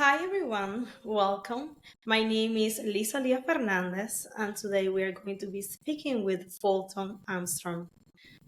Hi everyone, welcome. My name is Liz Oliva Fernández, and today we are going to be speaking with Fulton Armstrong.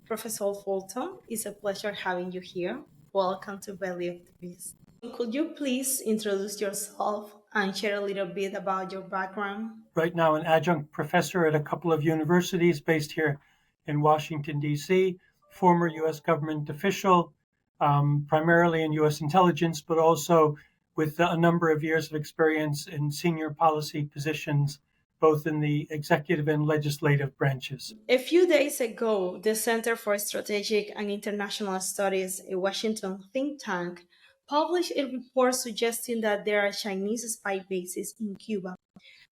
Professor Fulton, it's a pleasure having you here. Welcome to Belly of the Beast. Could you please introduce yourself and share a little bit about your background? Right now an adjunct professor at a couple of universities based here in Washington, D.C., former U.S. government official, primarily in U.S. intelligence, but also with a number of years of experience in senior policy positions, both in the executive and legislative branches. A few days ago, the Center for Strategic and International Studies, a Washington think tank, published a report suggesting that there are Chinese spy bases in Cuba.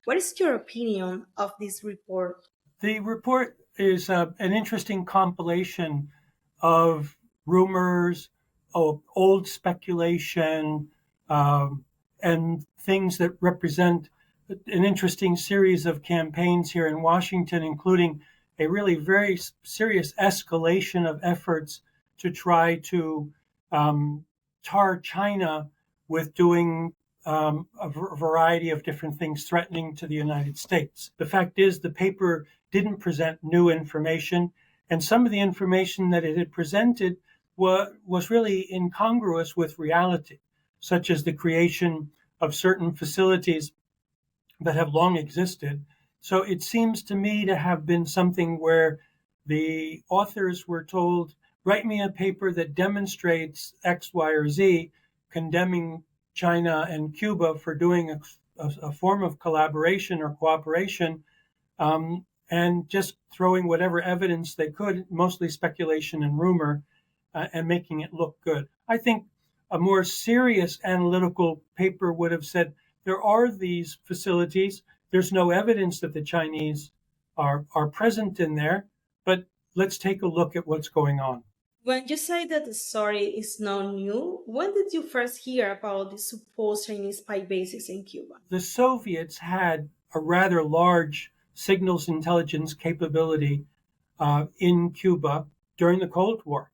What is your opinion of this report? The report is an interesting compilation of rumors, of old speculation, and things that represent an interesting series of campaigns here in Washington, including a really very serious escalation of efforts to try to tar China with doing variety of different things threatening to the United States. The fact is, the paper didn't present new information, and some of the information that it had presented was really incongruous with reality, such as the creation of certain facilities that have long existed. So it seems to me to have been something where the authors were told, write me a paper that demonstrates X, Y, or Z, condemning China and Cuba for doing a form of collaboration or cooperation, and just throwing whatever evidence they could, mostly speculation and rumor, and making it look good. I think a more serious analytical paper would have said there are these facilities. There's no evidence that the Chinese are present in there, but let's take a look at what's going on. When you say that the story is not new, when did you first hear about the supposed Chinese spy bases in Cuba? The Soviets had a rather large signals intelligence capability in Cuba during the Cold War.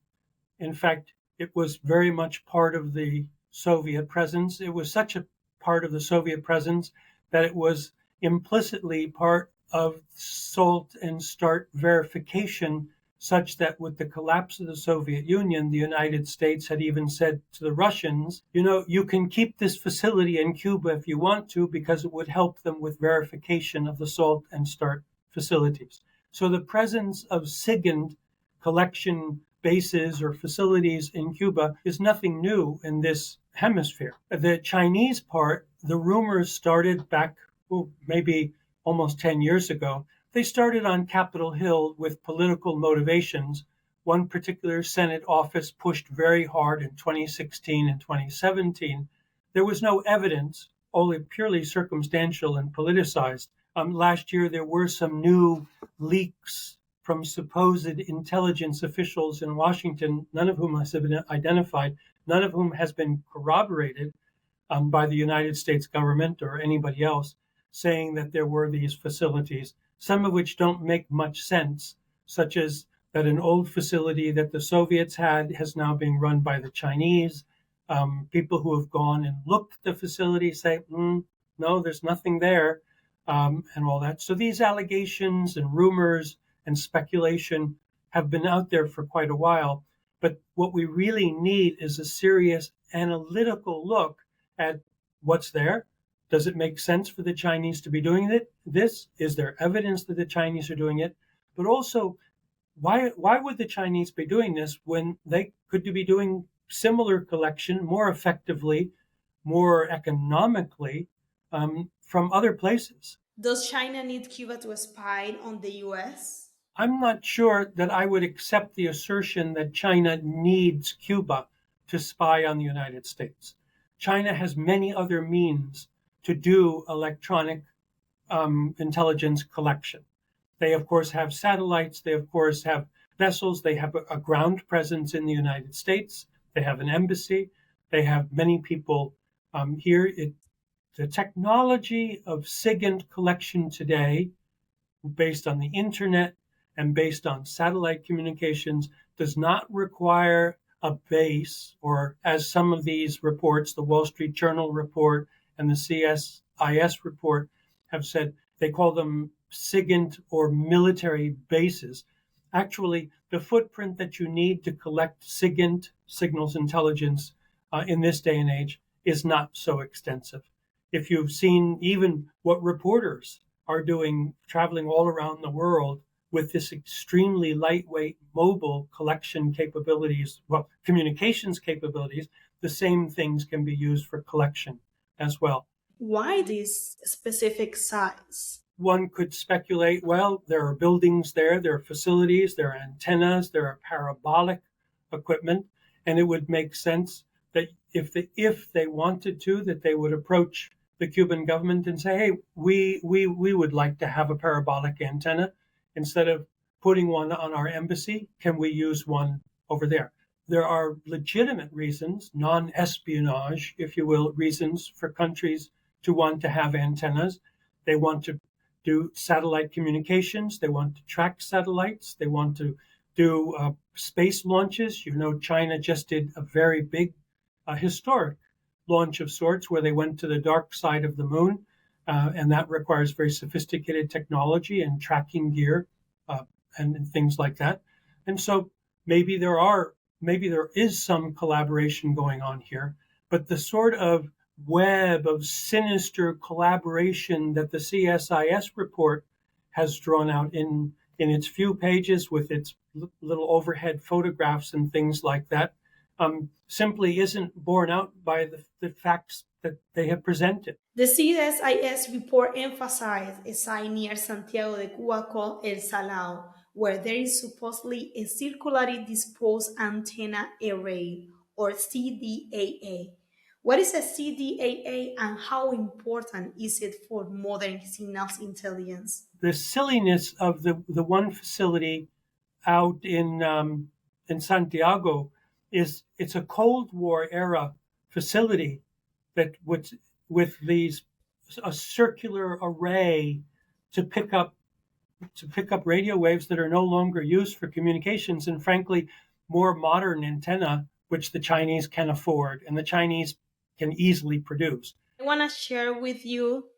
In fact, it was very much part of the Soviet presence. It was such a part of the Soviet presence that it was implicitly part of SALT and START verification, such that with the collapse of the Soviet Union, the United States had even said to the Russians, you can keep this facility in Cuba if you want to, because it would help them with verification of the SALT and START facilities. So the presence of SIGINT collection bases or facilities in Cuba is nothing new in this hemisphere. The Chinese part, the rumors started back maybe almost 10 years ago. They started on Capitol Hill with political motivations. One particular Senate office pushed very hard in 2016 and 2017. There was no evidence, only purely circumstantial and politicized. Last year, there were some new leaks from supposed intelligence officials in Washington, none of whom has been identified, none of whom has been corroborated by the United States government or anybody else, saying that there were these facilities, some of which don't make much sense, such as that an old facility that the Soviets had has now being run by the Chinese. People who have gone and looked at the facility say, no, there's nothing there, and all that. So these allegations and rumors and speculation have been out there for quite a while. But what we really need is a serious analytical look at what's there. Does it make sense for the Chinese to be doing this? Is there evidence that the Chinese are doing it? But also, why would the Chinese be doing this when they could be doing similar collection more effectively, more economically, from other places? Does China need Cuba to spy on the US? I'm not sure that I would accept the assertion that China needs Cuba to spy on the United States. China has many other means to do electronic intelligence collection. They, of course, have satellites. They, of course, have vessels. They have a ground presence in the United States. They have an embassy. They have many people here. The technology of SIGINT collection today, based on the internet and based on satellite communications, does not require a base, or as some of these reports, the Wall Street Journal report and the CSIS report have said, they call them SIGINT or military bases. Actually, the footprint that you need to collect SIGINT, signals intelligence, in this day and age is not so extensive. If you've seen even what reporters are doing, traveling all around the world with this extremely lightweight mobile collection capabilities, well, communications capabilities, the same things can be used for collection as well. Why this specific size? One could speculate, well, there are buildings there are facilities, there are antennas, there are parabolic equipment, and it would make sense that if they wanted to, that they would approach the Cuban government and say, hey, we would like to have a parabolic antenna. Instead of putting one on our embassy, can we use one over there? There are legitimate reasons, non-espionage, if you will, reasons for countries to want to have antennas. They want to do satellite communications. They want to track satellites. They want to do space launches. You know, China just did a very big historic launch of sorts where they went to the dark side of the moon. And that requires very sophisticated technology and tracking gear and things like that. And so maybe there is some collaboration going on here, but the sort of web of sinister collaboration that the CSIS report has drawn out in its few pages with its little overhead photographs and things like that simply isn't borne out by the facts that they have presented. The CSIS report emphasized a site near Santiago de Cuba called El Salao, where there is supposedly a circularly disposed antenna array, or CDAA. What is a CDAA and how important is it for modern signals intelligence? The silliness of the one facility out in Santiago is it's a Cold War era facility that with these a circular array to pick up radio waves that are no longer used for communications, and frankly more modern antenna which the Chinese can afford and the Chinese can easily produce. I want to share with you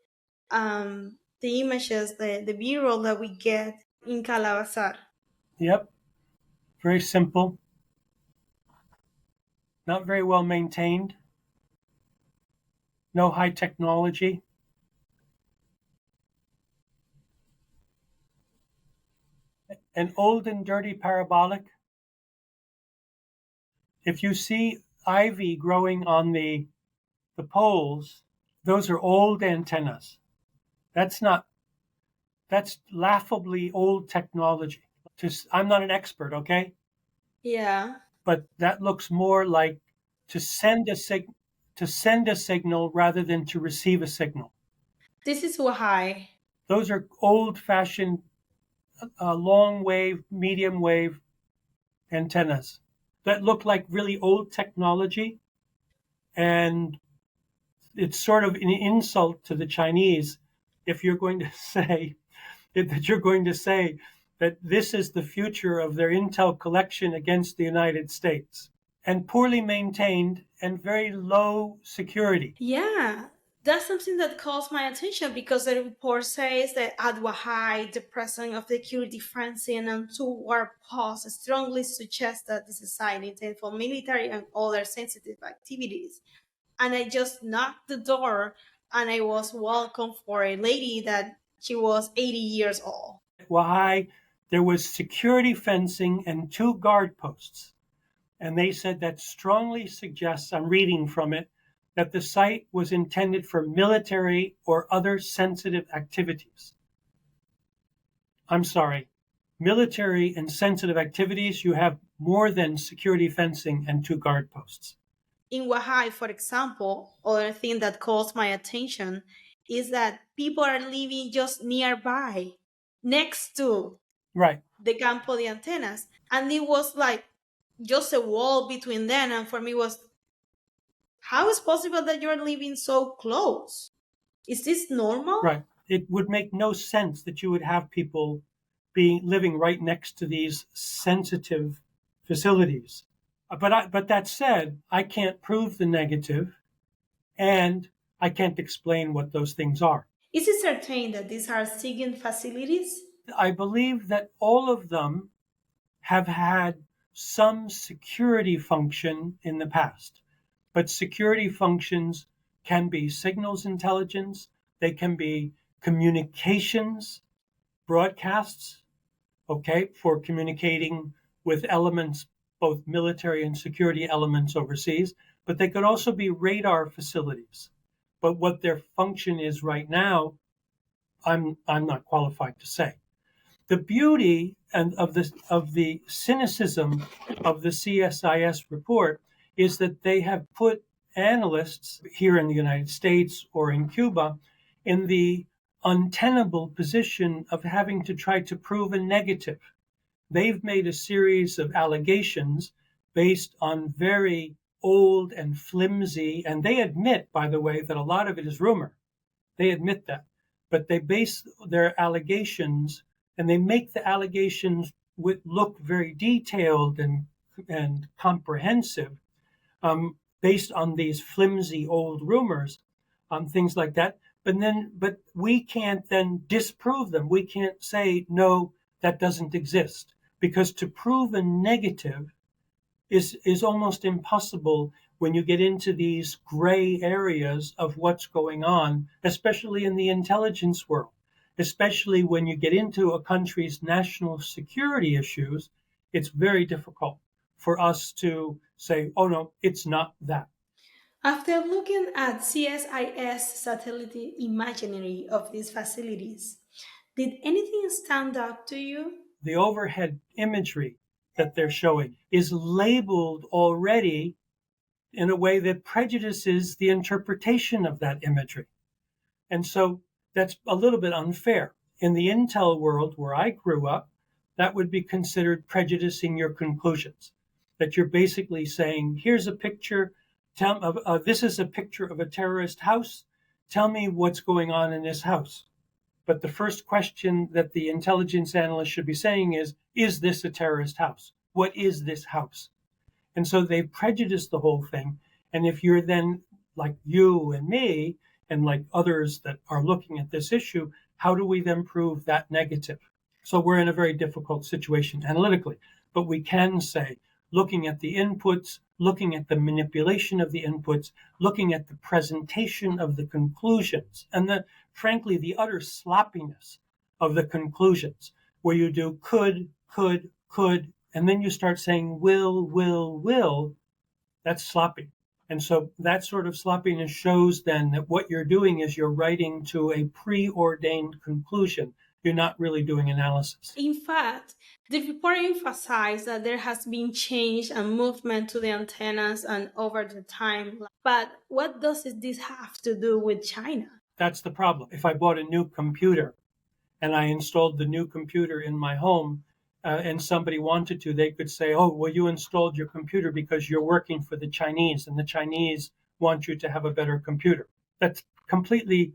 the images, the B-roll that we get in Calabazar. Yep, very simple, not very well maintained, no high technology. An old and dirty parabolic. If you see ivy growing on the poles, those are old antennas. That's laughably old technology. I'm not an expert, okay? Yeah. But that looks more like to send a signal rather than to receive a signal. This is why. Those are old-fashioned long wave, medium wave antennas that look like really old technology. And it's sort of an insult to the Chinese if you're going to say that this is the future of their intel collection against the United States, and poorly maintained and very low security. Yeah, that's something that calls my attention because the report says that at Wahai, the president of the security fencing and two-war pause strongly suggests that this is site intended for military and other sensitive activities. And I just knocked the door and I was welcomed for a lady that she was 80 years old. Wahai, there was security fencing and 2 guard posts. And they said that strongly suggests, I'm reading from it, that the site was intended for military or other sensitive activities. I'm sorry, military and sensitive activities, you have more than security fencing and 2 guard posts. In Wahai, for example, other thing that calls my attention is that people are living just nearby, next to right the Campo de Antenas. And it was like just a wall between them. And for me was, how is possible that you're living so close? Is this normal? Right. It would make no sense that you would have people living right next to these sensitive facilities. But that said, I can't prove the negative, and I can't explain what those things are. Is it certain that these are SIGINT facilities? I believe that all of them have had some security function in the past, but security functions can be signals intelligence, they can be communications, broadcasts, okay, for communicating with elements, both military and security elements overseas, but they could also be radar facilities. But what their function is right now, I'm not qualified to say. The beauty and of the cynicism of the CSIS report is that they have put analysts here in the United States or in Cuba in the untenable position of having to try to prove a negative. They've made a series of allegations based on very old and flimsy, and they admit, by the way, that a lot of it is rumor. They admit that. But they base their allegations and they make the allegations look very detailed and comprehensive, based on these flimsy old rumors, things like that. But we can't then disprove them. We can't say no, that doesn't exist, because to prove a negative is almost impossible when you get into these gray areas of what's going on, especially in the intelligence world, especially when you get into a country's national security issues. It's very difficult for us to say, oh no, it's not that. After looking at CSIS satellite imagery of these facilities, did anything stand out to you? The overhead imagery that they're showing is labeled already in a way that prejudices the interpretation of that imagery. And so that's a little bit unfair. In the Intel world where I grew up, that would be considered prejudicing your conclusions. That you're basically saying, here's a picture, this is a picture of a terrorist house. Tell me what's going on in this house. But the first question that the intelligence analyst should be saying is this a terrorist house? What is this house? And so they've prejudiced the whole thing. And if you're then like you and me, and like others that are looking at this issue, how do we then prove that negative? So we're in a very difficult situation analytically. But we can say, looking at the inputs, looking at the manipulation of the inputs, looking at the presentation of the conclusions, and frankly, the utter sloppiness of the conclusions, where you do could, and then you start saying will, that's sloppy. And so that sort of sloppiness shows then that what you're doing is you're writing to a preordained conclusion. You're not really doing analysis. In fact, the report emphasized that there has been change and movement to the antennas and over the time. But what does this have to do with China? That's the problem. If I bought a new computer and I installed the new computer in my home, and somebody wanted to, they could say, oh, well, you installed your computer because you're working for the Chinese and the Chinese want you to have a better computer. That's completely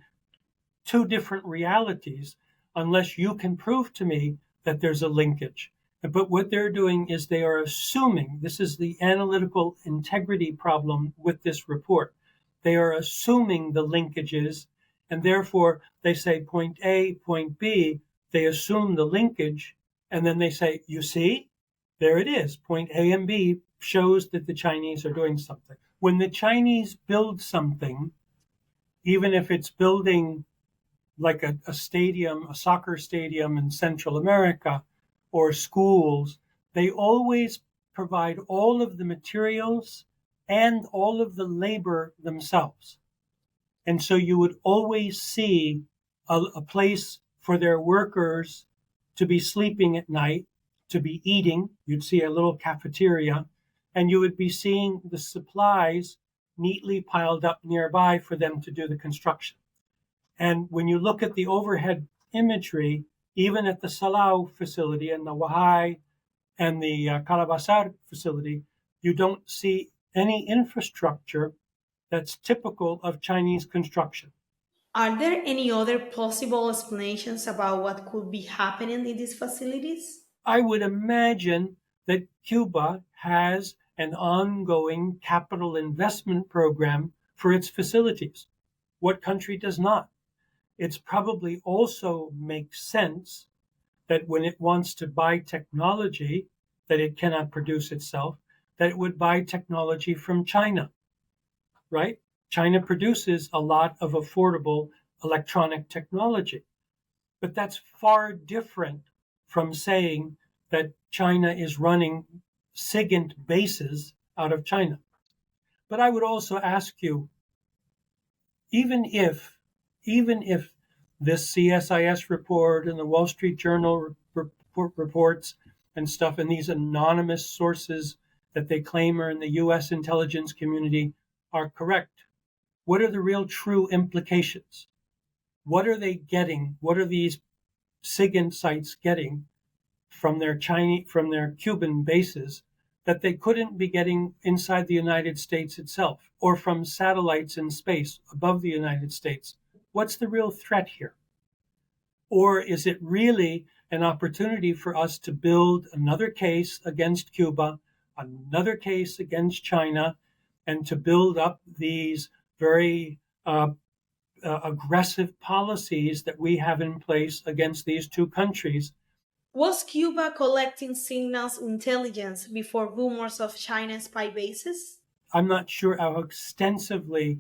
two different realities unless you can prove to me that there's a linkage. But what they're doing is they are assuming, this is the analytical integrity problem with this report. They are assuming the linkages, and therefore they say point A, point B, they assume the linkage, and then they say, you see, there it is. Point A and B shows that the Chinese are doing something. When the Chinese build something, even if it's building like a stadium, a soccer stadium in Central America, or schools, they always provide all of the materials and all of the labor themselves. And so you would always see a place for their workers to be sleeping at night, to be eating. You'd see a little cafeteria, and you would be seeing the supplies neatly piled up nearby for them to do the construction. And when you look at the overhead imagery, even at the Salau facility and the Wahai and the Calabasar facility, you don't see any infrastructure that's typical of Chinese construction. Are there any other possible explanations about what could be happening in these facilities? I would imagine that Cuba has an ongoing capital investment program for its facilities. What country does not? It's probably also makes sense that when it wants to buy technology that it cannot produce itself, that it would buy technology from China, right? China produces a lot of affordable electronic technology. But that's far different from saying that China is running SIGINT bases out of China. But I would also ask you, even if this CSIS report and the Wall Street Journal reports and stuff and these anonymous sources that they claim are in the US intelligence community are correct, what are the real true implications? What are they getting? What are these SIGINT sites getting from their Cuban bases that they couldn't be getting inside the United States itself or from satellites in space above the United States? What's the real threat here? Or is it really an opportunity for us to build another case against Cuba, another case against China, and to build up these very aggressive policies that we have in place against these two countries? Was Cuba collecting signals intelligence before rumors of China's spy bases? I'm not sure how extensively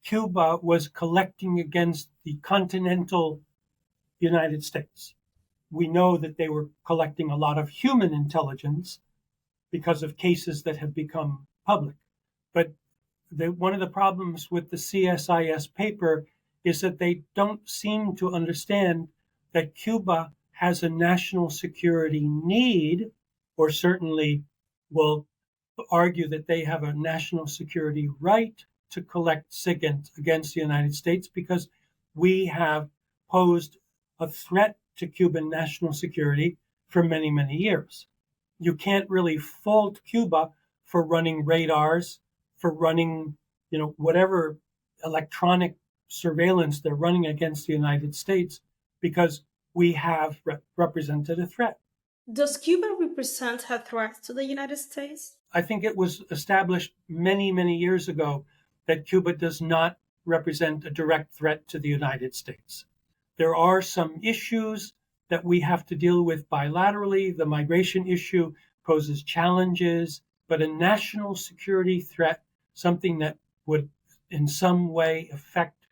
Cuba was collecting against the continental United States. We know that they were collecting a lot of human intelligence because of cases that have become public. But one of the problems with the CSIS paper is that they don't seem to understand that Cuba has a national security need, or certainly will argue that they have a national security right to collect SIGINT against the United States because we have posed a threat to Cuban national security for many, many years. You can't really fault Cuba for running radars, for running, whatever electronic surveillance they're running against the United States, because we have represented a threat. Does Cuba represent a threat to the United States? I think it was established many, many years ago that Cuba does not represent a direct threat to the United States. There are some issues that we have to deal with bilaterally. The migration issue poses challenges, but a national security threat, something that would in some way affect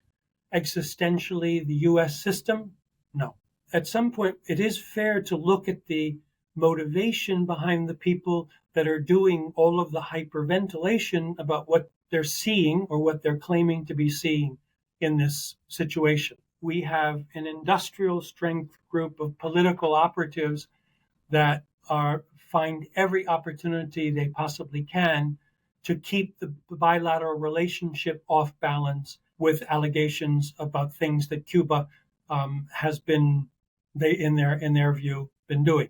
existentially the US system, no. At some point, it is fair to look at the motivation behind the people that are doing all of the hyperventilation about what they're seeing or what they're claiming to be seeing in this situation. We have an industrial strength group of political operatives that find every opportunity they possibly can to keep the bilateral relationship off balance with allegations about things that Cuba has been, in their view, been doing.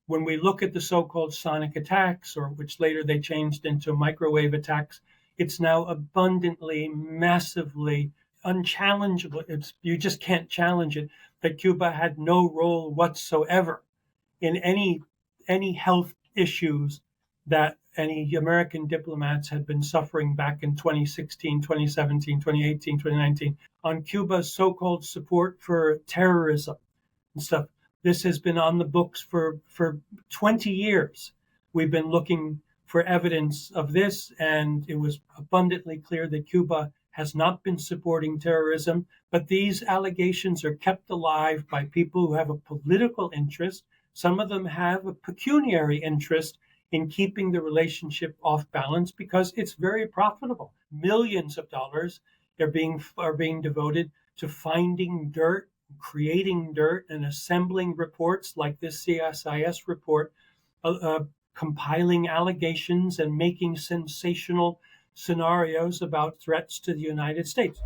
When we look at the so-called sonic attacks, or which later they changed into microwave attacks, it's now abundantly, massively unchallengeable. You just can't challenge it, that Cuba had no role whatsoever in any health issues that any American diplomats had been suffering back in 2016, 2017, 2018, 2019 on Cuba's so-called support for terrorism and stuff. This has been on the books for 20 years. We've been looking for evidence of this, and it was abundantly clear that Cuba has not been supporting terrorism, but these allegations are kept alive by people who have a political interest. Some of them have a pecuniary interest in keeping the relationship off balance because it's very profitable. Millions of dollars are being devoted to finding dirt, creating dirt, and assembling reports like this CSIS report, compiling allegations and making sensational scenarios about threats to the United States.